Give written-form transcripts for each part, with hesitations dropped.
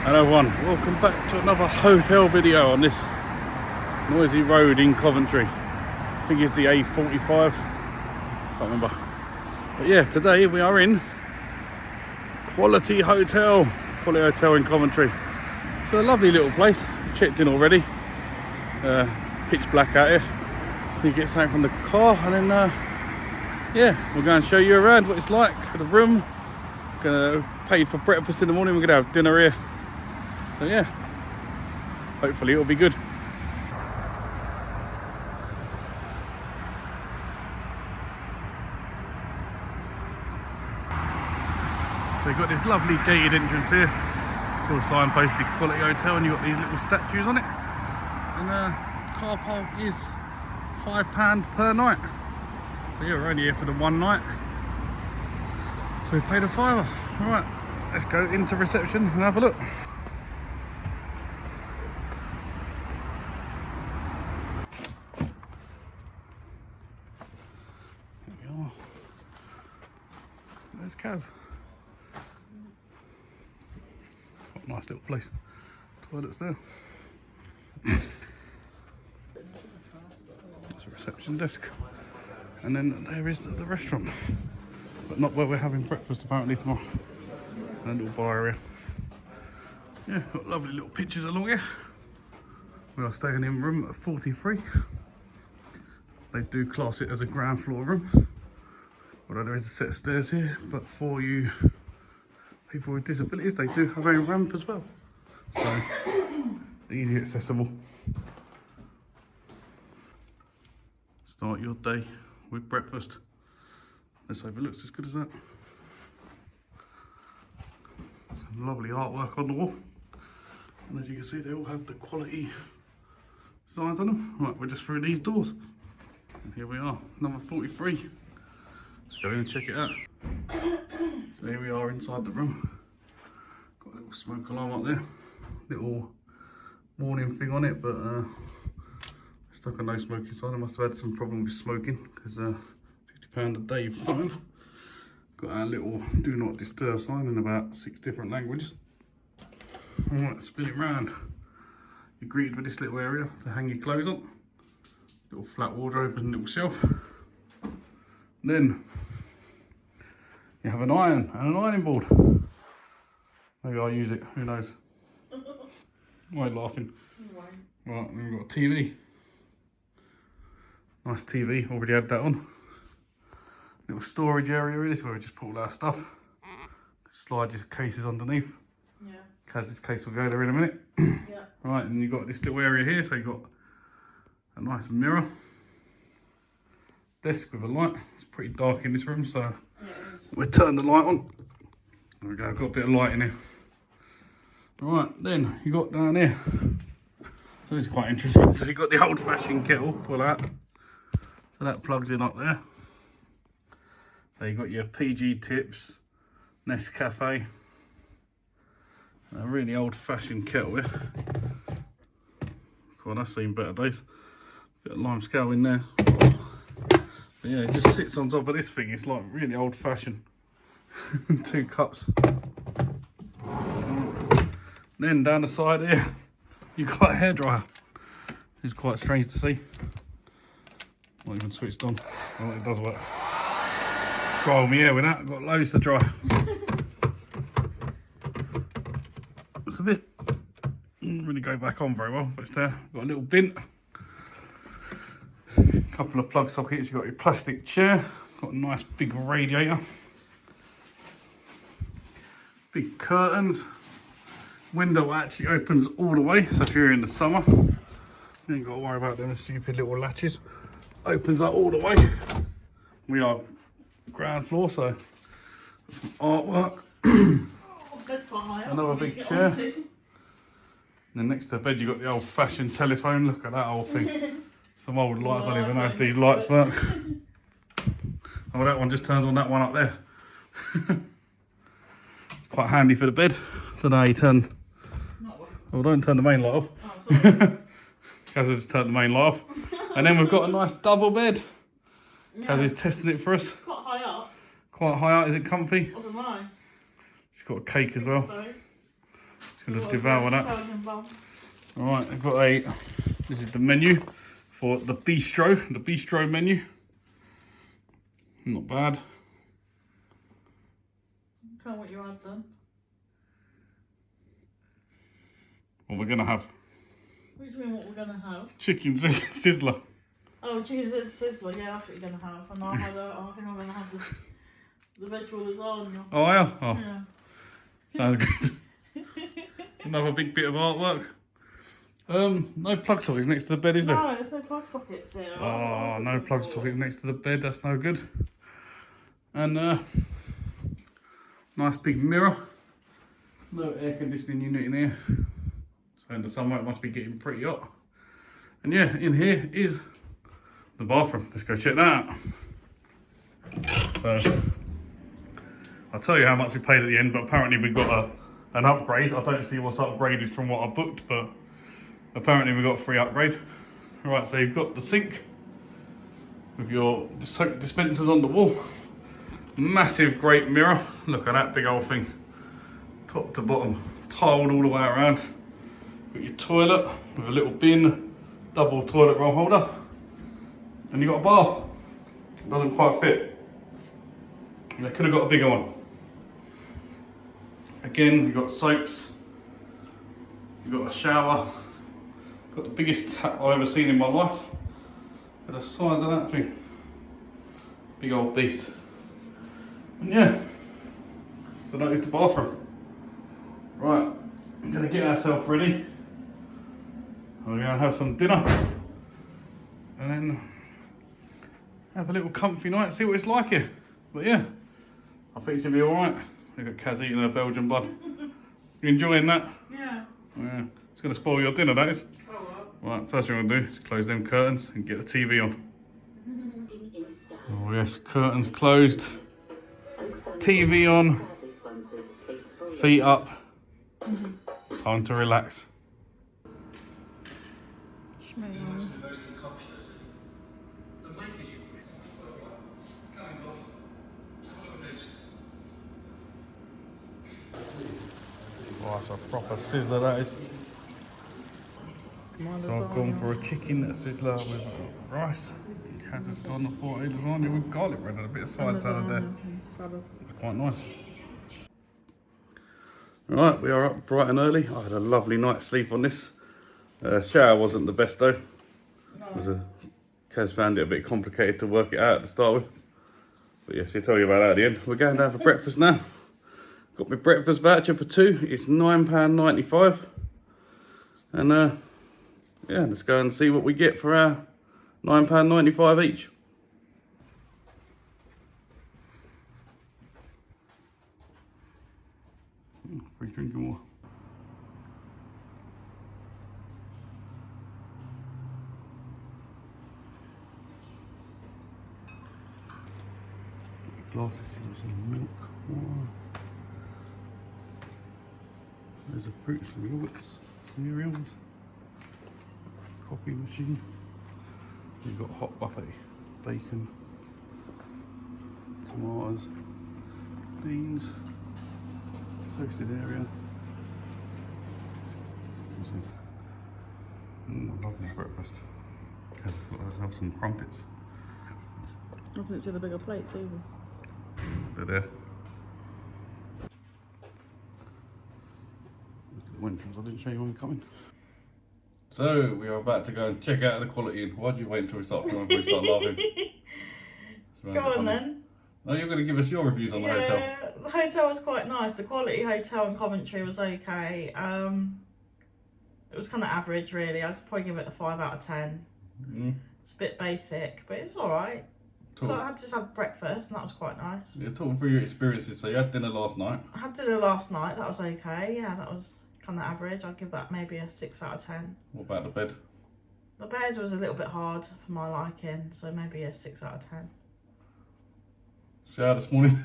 Hello everyone, welcome back to another hotel video on this noisy road in Coventry. I think it's the A45, can't remember. But yeah, today we are in Quality Hotel in Coventry. It's a lovely little place, checked in already. Pitch black out here. You get something from the car and then yeah, we're going to show you around what it's like, the room. Gonna pay for breakfast in the morning, we're going to have dinner here. So yeah, hopefully it'll be good. So you've got this lovely gated entrance here. It's all signposted Quality Hotel and you've got these little statues on it. And car park is £5 per night. So yeah, we're only here for the one night. So we paid a £5. Alright, let's go into reception and have a look. There's Kaz. What a nice little place. Toilets there. There's a reception desk. And then there is the restaurant. But not where we're having breakfast apparently tomorrow. And a little bar area. Yeah, got lovely little pictures along here. We are staying in room 43. They do class it as a ground floor room. Although there is a set of stairs here, but for you people with disabilities, they do have a ramp as well. So, easy accessible. Start your day with breakfast. Let's hope it looks as good as that. Some lovely artwork on the wall. And as you can see, they all have the quality signs on them. Right, we're just through these doors. And here we are, number 43. Let's go in and check it out. So here we are inside the room. Got a little smoke alarm up there. Little warning thing on it, but stuck a no smoking sign. I must have had some problem with smoking because £50 a day fine. Got our little do not disturb sign in about 6 different languages. Alright, spin it round. You're greeted with this little area to hang your clothes on. Little flat wardrobe and little shelf. Then you have an iron and an ironing board. Maybe I'll use it, who knows. Why are you laughing? Right, then we've got a TV. Nice TV, already had that on. Little storage area really, where we just put all our stuff. Slide your cases underneath. Yeah. Kaz's case will go there in a minute. Yeah. Right, and you've got this little area here, so you've got a nice mirror. Desk with a light. It's pretty dark in this room, so we'll turn the light on. There we go, got a bit of light in here. Right, then you got down here. So this is quite interesting. So you've got the old-fashioned kettle, pull out. So that plugs in up there. So you've got your PG Tips, Nescafe. A really old-fashioned kettle here. God, I've seen better days. Bit of lime scale in there. But yeah, it just sits on top of this thing. It's like really old-fashioned. 2 cups. Then down the side here, you've got a hairdryer. It's quite strange to see. Not even switched on. Oh, it does work. Dry all my hair with that. Got loads to dry. It's a bit. Didn't really go back on very well, but it's there. Got a little bin. Couple of plug sockets. You've got your plastic chair. Got a nice big radiator. Big curtains. Window actually opens all the way, so if you're in the summer, you ain't got to worry about them stupid little latches. Opens up all the way. We are ground floor, so some artwork. That's quite high up. Another big chair. Then next to the bed, you've got the old-fashioned telephone. Look at that old thing. Some old lights. I don't even know if these lights work. Oh, that one just turns on that one up there. Quite handy for the bed. Don't know how you turn. Well, don't turn the main light off. Oh, Kaz has turned the main light off. And then we've got a nice double bed. Yeah. Kaz is testing it for us. It's quite high up. Quite high up. Is it comfy? I don't know. She's got a cake as well. So. She's Gonna devour that. Belgian bun. Alright, I've got a, this is the menu for the bistro menu. Not bad. Tell me what you had then. What we're gonna have? What do you mean what we're gonna have? Chicken sizzler. Oh, chicken sizzler, yeah, that's what you're gonna have. And I think I'm gonna have the vegetable lasagna. Oh yeah? Oh, Yeah. sounds good. Another big bit of artwork. No plug sockets next to the bed, is there? No, there's no plug sockets here. Oh, no plug sockets next to the bed, that's no good. And nice big mirror. No air conditioning unit in here. So in the summer it must be getting pretty hot. And yeah, in here is the bathroom. Let's go check that out. So, I'll tell you how much we paid at the end, but apparently we got an upgrade. I don't see what's upgraded from what I booked, but apparently we got a free upgrade. Right, so you've got the sink with your soap dispensers on the wall. Massive great mirror. Look at that big old thing. Top to bottom, tiled all the way around. Got your toilet with a little bin, double toilet roll holder. And you got a bath. It doesn't quite fit. They could have got a bigger one. Again, you've got soaps. You've got a shower. Got the biggest tap I've ever seen in my life. Look at the size of that thing. Big old beast. And yeah, so that is the bathroom. Right, I'm gonna get ourselves ready. We're gonna have some dinner. And then have a little comfy night, see what it's like here. But yeah, I think it's gonna be alright. Look at Kaz eating her Belgian bun. You enjoying that? Yeah. Yeah. It's gonna spoil your dinner, that is. Oh, Right, first thing I'm gonna do is close them curtains and get the TV on. Oh yes, curtains closed. TV on. Feet up. Time to relax. Oh, that's a proper sizzler, that is. So I've gone for a chicken sizzler with rice. Kaz has gone for a lasagna with garlic bread and a bit of side salad there. It's quite nice. Right, we are up bright and early. I had a lovely night's sleep on this. Shower wasn't the best though. Kaz found it a bit complicated to work it out to start with. But yes, he'll tell you about that at the end. We're going down for breakfast now. Got my breakfast voucher for two. It's £9.95. And yeah, let's go and see what we get for our £9.95 each. Free drinking water. Glasses, some milk, water. There's the fruits and yogurts, cereals, coffee machine. You've got hot buffet, bacon, tomatoes, beans, toasted area. Lovely breakfast. Let's have some crumpets. I didn't see the bigger plates either. They're there. Wintrons, I didn't show you when coming. So we are about to go and check out the quality. And why do you wait until we start filming before we start laughing? Go on then. No, you're going to give us your reviews on the hotel. Yeah, the hotel was quite nice. The quality hotel in Coventry was okay. It was kind of average really. I'd probably give it a 5 out of 10. It's a bit basic, but it's alright. I had just had breakfast and that was quite nice. You're talking through your experiences. So you had dinner last night. I had dinner last night, that was okay. Yeah, that was kind of average. I'd give that maybe a 6 out of 10. What about the bed? The bed was a little bit hard for my liking, so maybe a 6 out of 10. Shower this morning?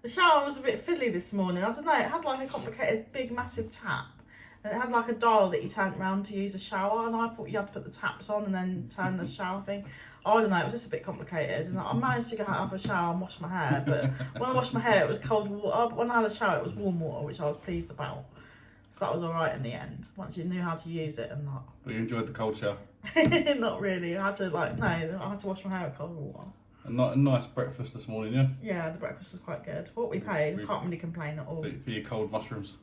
The shower was a bit fiddly this morning. I don't know, it had like a complicated big massive tap. And it had like a dial that you turned around to use a shower, and I thought you had to put the taps on and then turn the shower thing. I don't know, it was just a bit complicated. And I managed to go out of a shower and wash my hair, but when I washed my hair it was cold water. When I had a shower it was warm water, which I was pleased about. So that was alright in the end, once you knew how to use it and that. But you enjoyed the cold shower. Not really. I had to I had to wash my hair with cold water. A nice breakfast this morning, yeah? Yeah, the breakfast was quite good. What we paid, we can't really complain at all. For your cold mushrooms.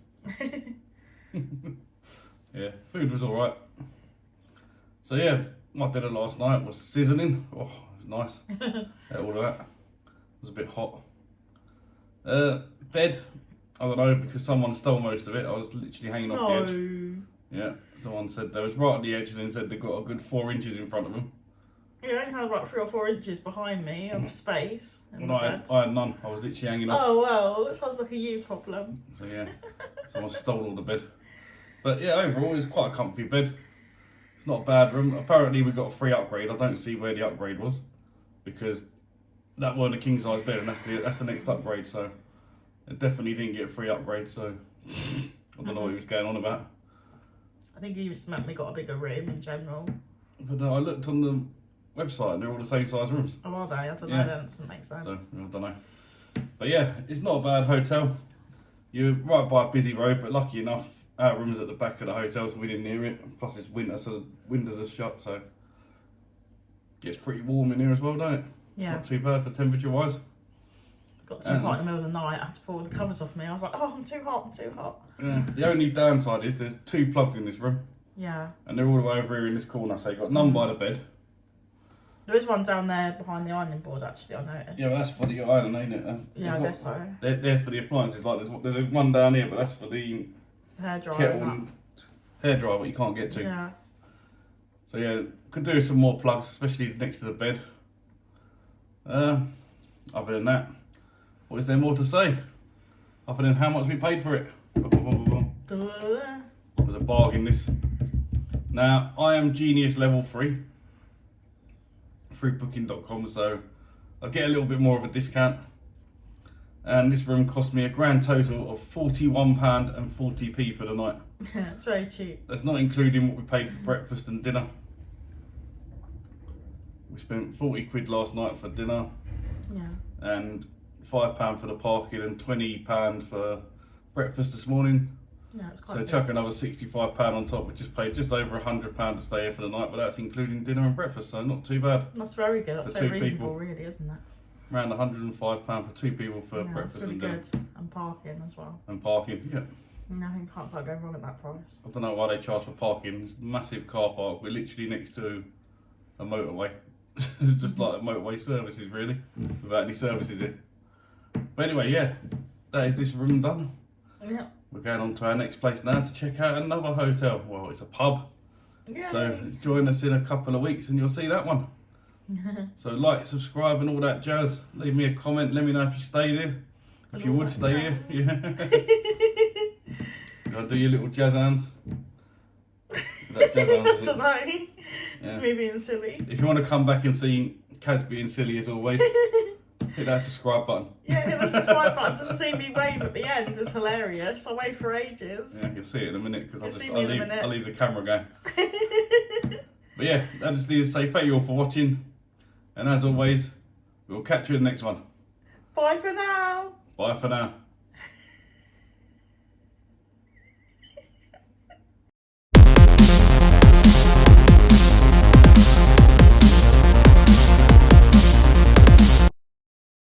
Yeah, food was alright. So yeah, my dinner last night was sizzling. Oh, it was nice. All of that. It was a bit hot. Bed, I don't know, because someone stole most of it. I was literally hanging off the edge. Yeah, someone said they was right on the edge and then said they got a good 4 inches in front of them. You only had about 3 or 4 inches behind me of space. In Well, the bed. I had none. I was literally hanging off. Oh well, it sounds like a you problem. So yeah, someone stole all the bed. But yeah, overall it's quite a comfy bed. It's not a bad room. Apparently we got a free upgrade. I don't see where the upgrade was, because that weren't a king size bed, and that's the next upgrade. So it definitely didn't get a free upgrade. So I don't know what he was going on about. I think he just meant we got a bigger room in general. But I looked on the website and they're all the same size rooms. Oh, are they? I don't know. Yeah. That doesn't make sense. So I don't know. But yeah, it's not a bad hotel. You're right by a busy road, but lucky enough, our room's at the back of the hotel, so we didn't hear it. Plus it's winter, so the windows are shut, so it gets pretty warm in here as well, don't it? Yeah. Not too bad for temperature wise. Got too hot in the middle of the night. I had to pull the covers off me. I was like, oh, I'm too hot. I'm too hot. Yeah. The only downside is there's 2 plugs in this room, Yeah. and they're all the way over here in this corner, so you've got none by the bed. There is one down there behind the ironing board, actually, I noticed. Yeah, but that's for the iron, ain't it? Yeah, I guess so. They're for the appliances. Like there's a one down here, but that's for the Hairdryer kettle and and hairdryer, what you can't get that. to. Yeah. So yeah, could do some more plugs, especially next to the bed. Other than that, what is there more to say? Other than how much we paid for it. It was a bargain, this. Now, I am Genius level 3 through booking.com, so I get a little bit more of a discount. And this room cost me a grand total of £41 and 40p for the night. It's very cheap. That's not including what we paid for breakfast and dinner. We spent 40 quid last night for dinner, Yeah. and £5 for the parking and £20 for breakfast this morning. Yeah, it's quite So good. chuck another £65 on top, which just paid just over £100 to stay here for the night, but that's including dinner and breakfast, so not too bad. That's very good. That's For very 2 reasonable, people. really, isn't it? Around £105 for 2 people for Yeah, that's breakfast really and dinner. good. And parking as well. And parking, yeah. No, you can't quite go wrong at that price. I don't know why they charge for parking. It's a massive car park. We're literally next to a motorway. It's just like a motorway services, really, without any services in. But anyway, yeah, that is this room done. Yeah. We're going on to our next place now to check out another hotel. Well, it's a pub. Yeah. So join us in a couple of weeks and you'll see that one. So like, subscribe and all that jazz. Leave me a comment. Let me know if you stayed here. If And you all would that stay here. jazz. Yeah. You gotta do your little jazz hands. Is that jazz hands? I Is it? don't know. Yeah. It's me being silly. If you want to come back and see Kaz being silly as always, hit that subscribe button. Yeah, hit the subscribe button. Just see me wave at the end. It's hilarious. I wave for ages. Yeah, you'll see it in a minute because You'll see me in a minute. I'll leave the camera going. But yeah, I just need to say thank you all for watching, and as always, we'll catch you in the next one. Bye for now. Bye for now.